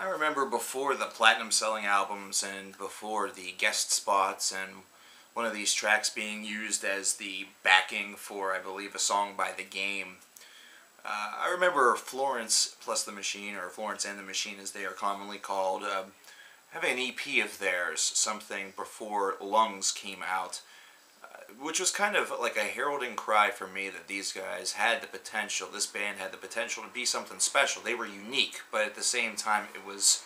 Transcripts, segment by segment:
I remember before the platinum selling albums and before the guest spots and one of these tracks being used as the backing for, I believe, a song by The Game. I remember Florence plus the Machine, or Florence and the Machine as they are commonly called, having an EP of theirs, something before Lungs came out, which was kind of like a heralding cry for me that these guys had the potential, this band had the potential to be something special. They were unique, but at the same time it was,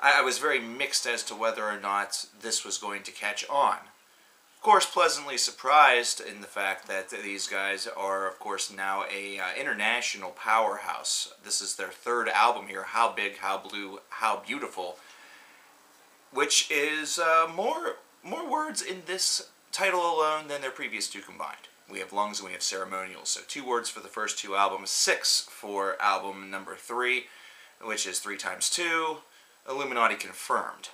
I was very mixed as to whether or not this was going to catch on. Of course, pleasantly surprised in the fact that these guys are, of course, now a international powerhouse. This is their third album here, How Big, How Blue, How Beautiful, which is more words in this title alone than their previous two combined. We have Lungs and we have Ceremonials. So 2 words for the first 2 albums, 6 for album number 3, which is 3 times 2, Illuminati confirmed.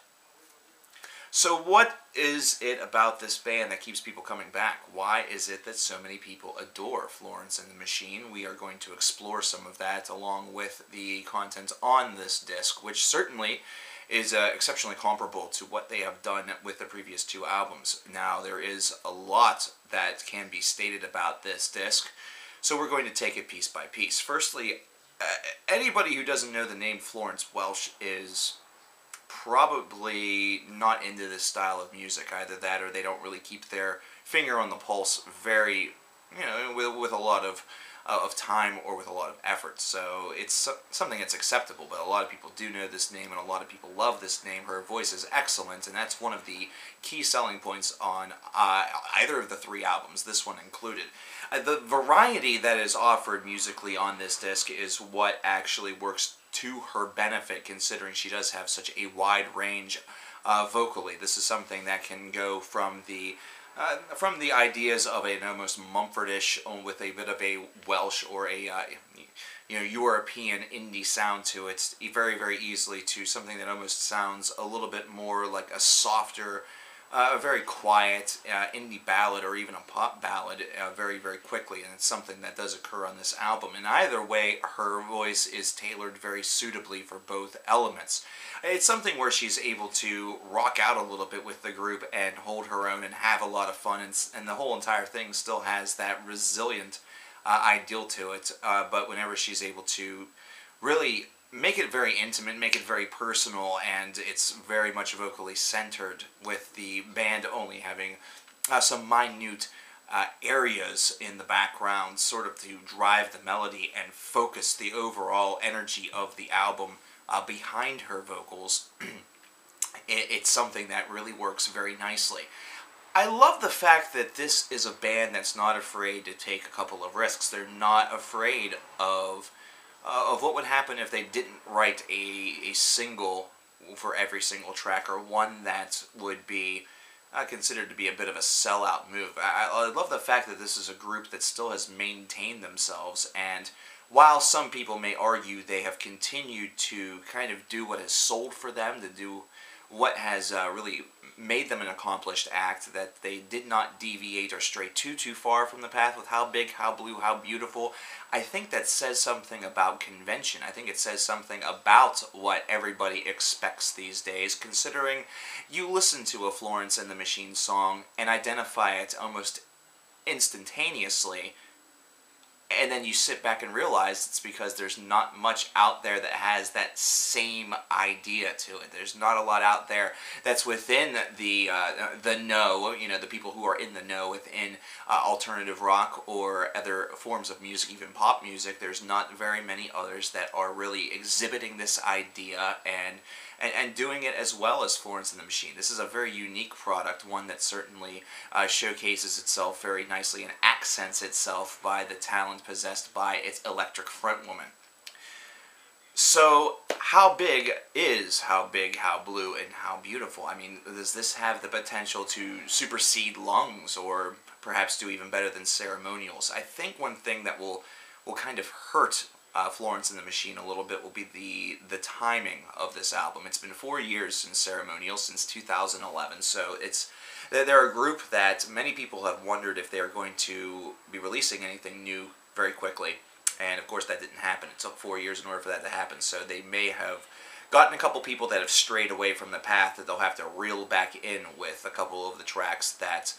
So what is it about this band that keeps people coming back? Why is it that so many people adore Florence and the Machine? We are going to explore some of that along with the content on this disc, which certainly is exceptionally comparable to what they have done with the previous 2 albums. Now, there is a lot that can be stated about this disc, so we're going to take it piece by piece. Firstly, anybody who doesn't know the name Florence Welch is probably not into this style of music. Either that or they don't really keep their finger on the pulse very, with a lot of time or with a lot of effort. So it's something that's acceptable, but a lot of people do know this name and a lot of people love this name. Her voice is excellent, and that's one of the key selling points on either of the 3 albums, this one included. The variety that is offered musically on this disc is what actually works to her benefit, considering she does have such a wide range vocally. This is something that can go from the ideas of an almost Mumfordish with a bit of a Welsh or a European indie sound to it, very, very easily, to something that almost sounds a little bit more like a softer, very quiet indie ballad or even a pop ballad very, very quickly, and it's something that does occur on this album. And either way, her voice is tailored very suitably for both elements. It's something where she's able to rock out a little bit with the group and hold her own and have a lot of fun, and the whole entire thing still has that resilient ideal to it, but whenever she's able to really make it very intimate, make it very personal, and it's very much vocally centered, with the band only having some minute areas in the background sort of to drive the melody and focus the overall energy of the album behind her vocals. It's something that really works very nicely. I love the fact that this is a band that's not afraid to take a couple of risks. They're not afraid of what would happen if they didn't write a single for every single track, or one that would be considered to be a bit of a sellout move. I love the fact that this is a group that still has maintained themselves, and while some people may argue they have continued to kind of do what has sold for them, to do what has really made them an accomplished act, that they did not deviate or stray too far from the path with How Big, How Blue, How Beautiful. I think that says something about convention. I think it says something about what everybody expects these days, considering you listen to a Florence and the Machine song and identify it almost instantaneously, and then you sit back and realize it's because there's not much out there that has that same idea to it. There's not a lot out there that's within the know, the people who are in the know within alternative rock or other forms of music, even pop music. There's not very many others that are really exhibiting this idea and doing it as well as Florence and the Machine. This is a very unique product, one that certainly showcases itself very nicely and accents itself by the talent possessed by its electric frontwoman. So, how big is How Big, How Blue, and How Beautiful? I mean, does this have the potential to supersede Lungs, or perhaps do even better than Ceremonials? I think one thing that will kind of hurt Florence and the Machine a little bit will be the timing of this album. It's been 4 years since Ceremonial, since 2011, so they're a group that many people have wondered if they are going to be releasing anything new very quickly, and of course that didn't happen. It took 4 years in order for that to happen, so they may have gotten a couple people that have strayed away from the path that they'll have to reel back in with a couple of the tracks that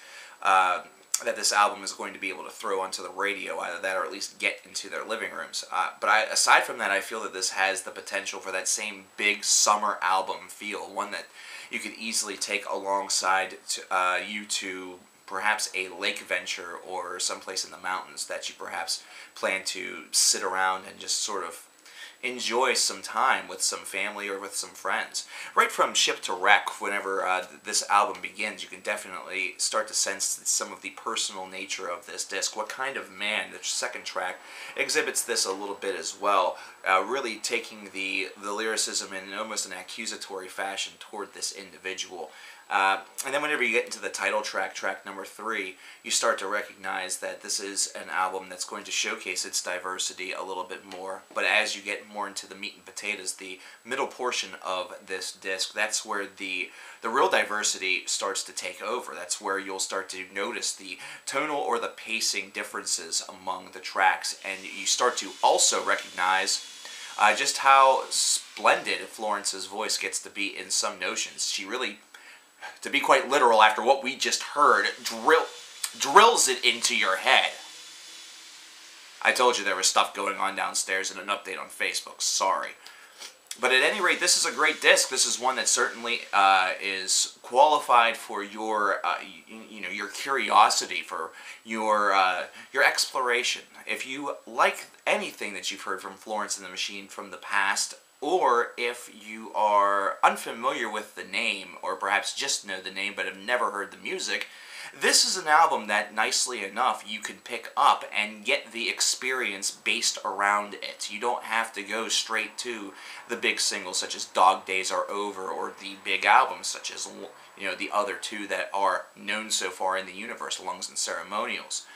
that this album is going to be able to throw onto the radio, either that or at least get into their living rooms. But aside from that, I feel that this has the potential for that same big summer album feel, one that you could easily take alongside you to perhaps a lake venture or someplace in the mountains that you perhaps plan to sit around and just sort of enjoy some time with some family or with some friends. Right from Ship to Wreck, whenever this album begins, you can definitely start to sense some of the personal nature of this disc. What Kind of Man, the second track, exhibits this a little bit as well, really taking the lyricism in almost an accusatory fashion toward this individual. And then whenever you get into the title track, track number 3, you start to recognize that this is an album that's going to showcase its diversity a little bit more. But as you get more into the meat and potatoes, the middle portion of this disc, that's where the real diversity starts to take over. That's where you'll start to notice the tonal or the pacing differences among the tracks. And you start to also recognize just how splendid Florence's voice gets to be in some notions. She really, to be quite literal after what we just heard, drills it into your head. I told you there was stuff going on downstairs and an update on Facebook. Sorry. But at any rate, this is a great disc. This is one that certainly is qualified for your, your curiosity, for your exploration. If you like anything that you've heard from Florence and the Machine from the past, or if you are unfamiliar with the name, or perhaps just know the name but have never heard the music, this is an album that, nicely enough, you can pick up and get the experience based around it. You don't have to go straight to the big singles such as Dog Days Are Over, or the big albums such as, the other two that are known so far in the universe, Lungs and Ceremonials.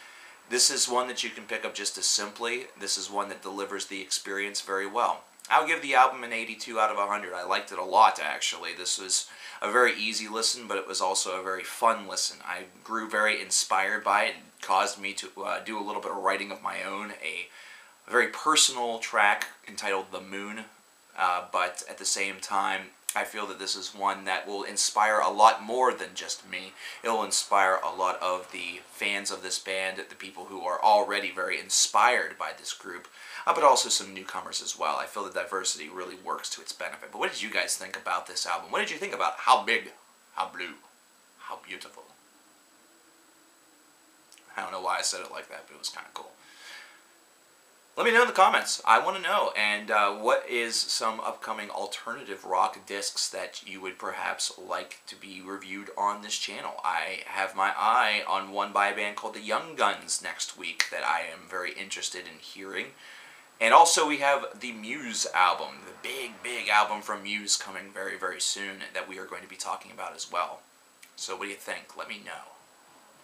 This is one that you can pick up just as simply. This is one that delivers the experience very well. I'll give the album an 82 out of 100. I liked it a lot, actually. This was a very easy listen, but it was also a very fun listen. I grew very inspired by it. It caused me to do a little bit of writing of my own, a very personal track entitled The Moon, but at the same time, I feel that this is one that will inspire a lot more than just me. It will inspire a lot of the fans of this band, the people who are already very inspired by this group, but also some newcomers as well. I feel the diversity really works to its benefit. But what did you guys think about this album? What did you think about how big, how blue, how beautiful? I don't know why I said it like that, but it was kind of cool. Let me know in the comments. I want to know. And what is some upcoming alternative rock discs that you would perhaps like to be reviewed on this channel? I have my eye on one by a band called the Young Guns next week that I am very interested in hearing. And also we have the Muse album, the big album from Muse coming very, very soon that we are going to be talking about as well. So what do you think? Let me know.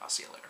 I'll see you later.